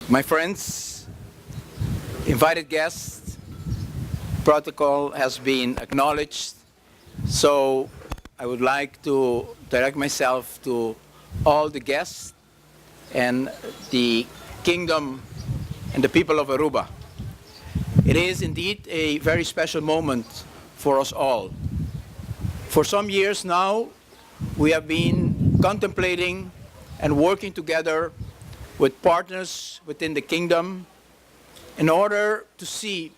My friends, invited guests, protocol has been acknowledged, so I would like to direct myself to all the guests and the kingdom and the people of Aruba. It is indeed a very special moment for us all. For some years now, we have been contemplating and working together with partners within the kingdom in order to see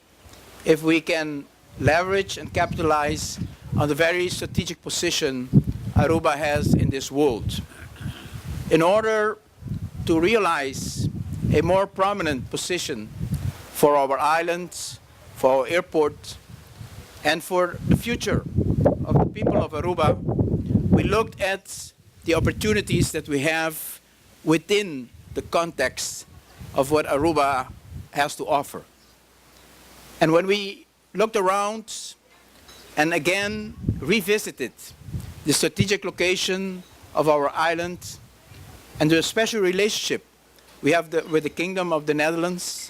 if we can leverage and capitalize on the very strategic position Aruba has in this world, in order to realize a more prominent position for our islands, for our airport, and for the future of the people of Aruba. We looked at the opportunities that we have within the context of what Aruba has to offer. And when we looked around and again revisited the strategic location of our island and the special relationship we have with the Kingdom of the Netherlands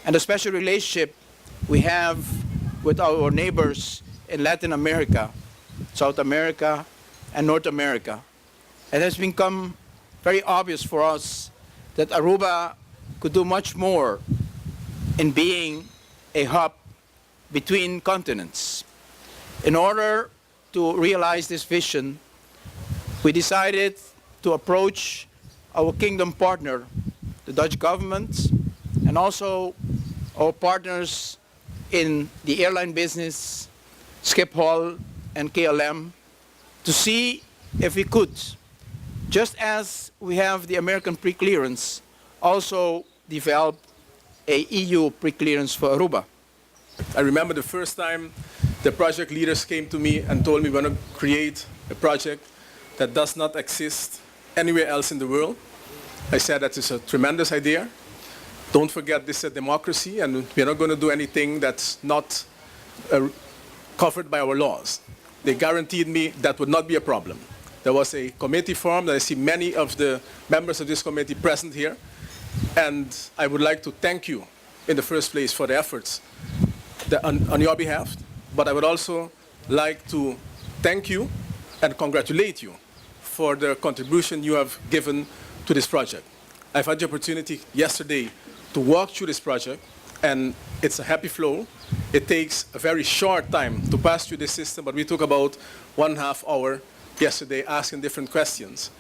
and the special relationship we have with our neighbors in Latin America, South America, and North America, it has become very obvious for us that Aruba could do much more in being a hub between continents. In order to realize this vision, we decided to approach our kingdom partner, the Dutch government, and also our partners in the airline business, Schiphol and KLM, to see if we could, just as we have the American pre-clearance, also develop a EU pre-clearance for Aruba. I remember the first time the project leaders came to me and told me we're going to create a project that does not exist anywhere else in the world. I said that is a tremendous idea. Don't forget this is a democracy and we're not going to do anything that's not covered by our laws. They guaranteed me that would not be a problem. There was a committee formed, and I see many of the members of this committee present here. And I would like to thank you in the first place for the efforts on your behalf. But I would also like to thank you and congratulate you for the contribution you have given to this project. I've had the opportunity yesterday to walk through this project, and it's a happy flow. It takes a very short time to pass through the system, but we took about 1.5 hours yesterday asking different questions.